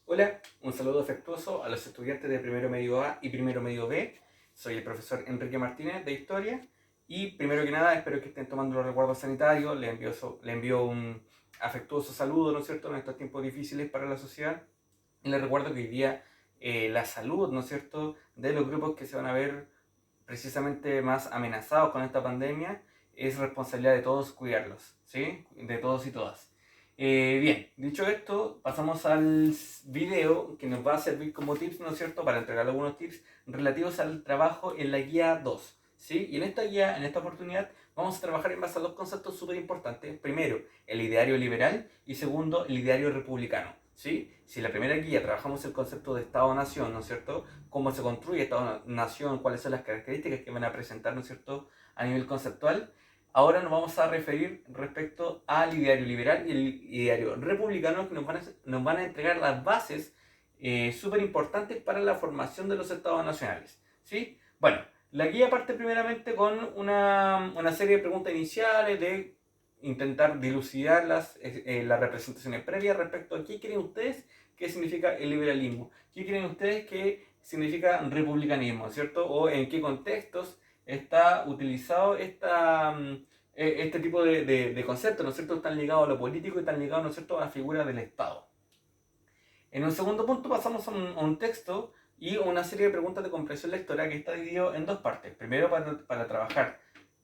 Hola, un saludo afectuoso a los estudiantes de primero medio A y primero medio B. Soy el profesor Enrique Martínez de Historia y primero que nada espero que estén tomando los resguardos sanitarios. Le envío un afectuoso saludo, ¿no es cierto?, en estos tiempos difíciles para la sociedad. Y les recuerdo que hoy día la salud, ¿no es cierto?, de los grupos que se van a ver precisamente más amenazados con esta pandemia es responsabilidad de todos cuidarlos, ¿sí? De todos y todas. Bien, dicho esto, pasamos al video que nos va a servir como tips, ¿no es cierto?, para entregar algunos tips relativos al trabajo en la guía 2, ¿sí? Y en esta guía, en esta oportunidad, vamos a trabajar en base a dos conceptos súper importantes. Primero, el ideario liberal y segundo, el ideario republicano, ¿sí? Si en la primera guía trabajamos el concepto de Estado-Nación, ¿no es cierto?, cómo se construye Estado-Nación, cuáles son las características que van a presentar, ¿no es cierto?, a nivel conceptual. Ahora nos vamos a referir respecto al ideario liberal y el ideario republicano, que nos van a entregar las bases súper importantes para la formación de los estados nacionales, ¿sí? Bueno, la guía parte primeramente con una serie de preguntas iniciales de intentar dilucidar las representaciones previas respecto a qué creen ustedes que significa el liberalismo, qué creen ustedes que significa republicanismo, ¿cierto? O en qué contextos está utilizado este tipo de conceptos, ¿no es cierto? Están ligados a lo político y están ligados, ¿no es cierto?, a la figura del Estado. En un segundo punto pasamos a un texto y una serie de preguntas de comprensión lectora que está dividido en dos partes. Primero para trabajar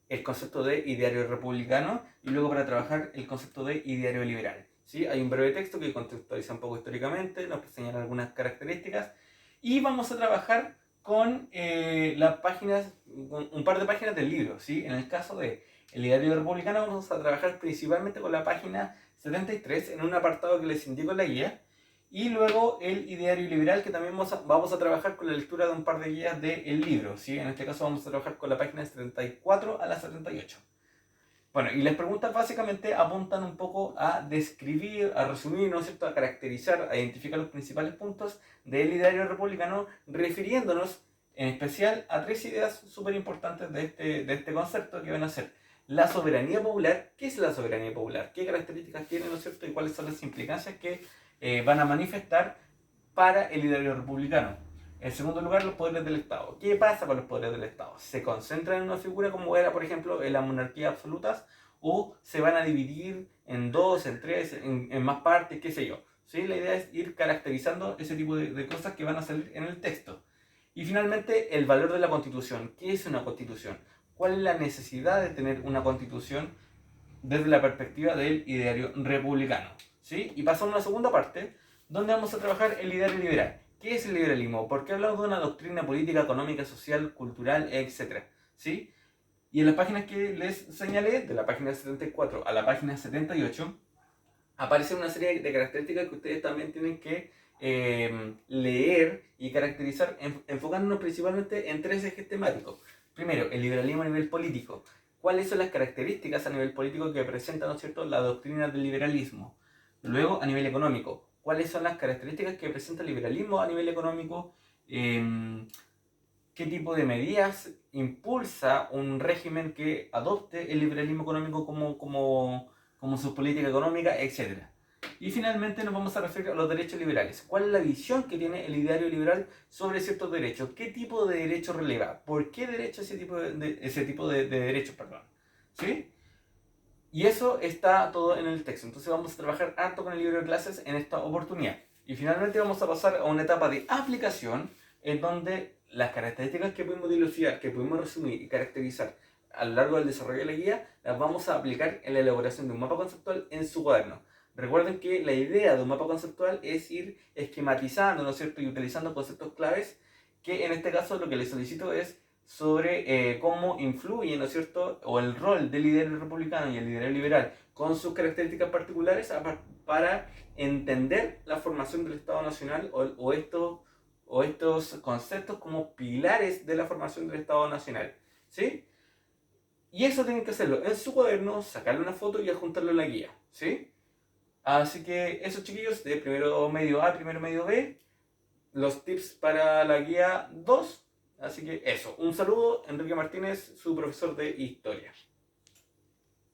el concepto de ideario republicano y luego para trabajar el concepto de ideario liberal, ¿sí? Hay un breve texto que contextualiza un poco históricamente, nos señala algunas características y vamos a trabajar con las páginas, con un par de páginas del libro, ¿sí? En el caso de el ideario republicano vamos a trabajar principalmente con la página 73 en un apartado que les indico en la guía. Y luego el ideario liberal, que también vamos a trabajar con la lectura de un par de guías del libro, ¿sí? En este caso vamos a trabajar con la página 74 a la 78. Bueno, y las preguntas básicamente apuntan un poco a describir, a resumir, ¿no es cierto?, a caracterizar, a identificar los principales puntos del ideario republicano, refiriéndonos en especial a tres ideas súper importantes de este concepto, que van a ser la soberanía popular. ¿Qué es la soberanía popular? ¿Qué características tiene, ¿no es cierto?, y cuáles son las implicancias que van a manifestar para el ideario republicano? En segundo lugar, los poderes del Estado. ¿Qué pasa con los poderes del Estado? ¿Se concentran en una figura como era, por ejemplo, en la monarquía absolutas? ¿O se van a dividir en dos, en tres, en más partes, qué sé yo? ¿Sí? La idea es ir caracterizando ese tipo de cosas que van a salir en el texto. Y finalmente, el valor de la Constitución. ¿Qué es una Constitución? ¿Cuál es la necesidad de tener una Constitución desde la perspectiva del ideario republicano? ¿Sí? Y pasamos a la segunda parte, donde vamos a trabajar el ideario liberal. ¿Qué es el liberalismo? ¿Por qué hablamos de una doctrina política, económica, social, cultural, etcétera? ¿Sí? Y en las páginas que les señalé, de la página 74 a la página 78, aparece una serie de características que ustedes también tienen que leer y caracterizar, enfocándonos principalmente en tres ejes temáticos. Primero, el liberalismo a nivel político. ¿Cuáles son las características a nivel político que presenta, ¿no es cierto?, la doctrina del liberalismo? Luego, a nivel económico. ¿Cuáles son las características que presenta el liberalismo a nivel económico? ¿Qué tipo de medidas impulsa un régimen que adopte el liberalismo económico como su política económica, etcétera? Y finalmente nos vamos a referir a los derechos liberales. ¿Cuál es la visión que tiene el ideario liberal sobre ciertos derechos? ¿Qué tipo de derechos releva? ¿Por qué derecho ese tipo de derechos? Perdón. ¿Sí? Y eso está todo en el texto. Entonces vamos a trabajar harto con el libro de clases en esta oportunidad. Y finalmente vamos a pasar a una etapa de aplicación en donde las características que pudimos dilucidar, que pudimos resumir y caracterizar a lo largo del desarrollo de la guía, las vamos a aplicar en la elaboración de un mapa conceptual en su cuaderno. Recuerden que la idea de un mapa conceptual es ir esquematizando, ¿no es cierto?, y utilizando conceptos claves, que en este caso lo que les solicito es sobre cómo influye, ¿no es cierto?, o el rol del líder republicano y el líder liberal con sus características particulares para entender la formación del Estado Nacional o estos conceptos como pilares de la formación del Estado Nacional, ¿sí? Y eso tienen que hacerlo en su cuaderno, sacarle una foto y adjuntarlo en la guía, ¿sí? Así que eso, chiquillos, de primero medio A, primero medio B, los tips para la guía 2. Así que eso, un saludo, Enrique Martínez, su profesor de historia.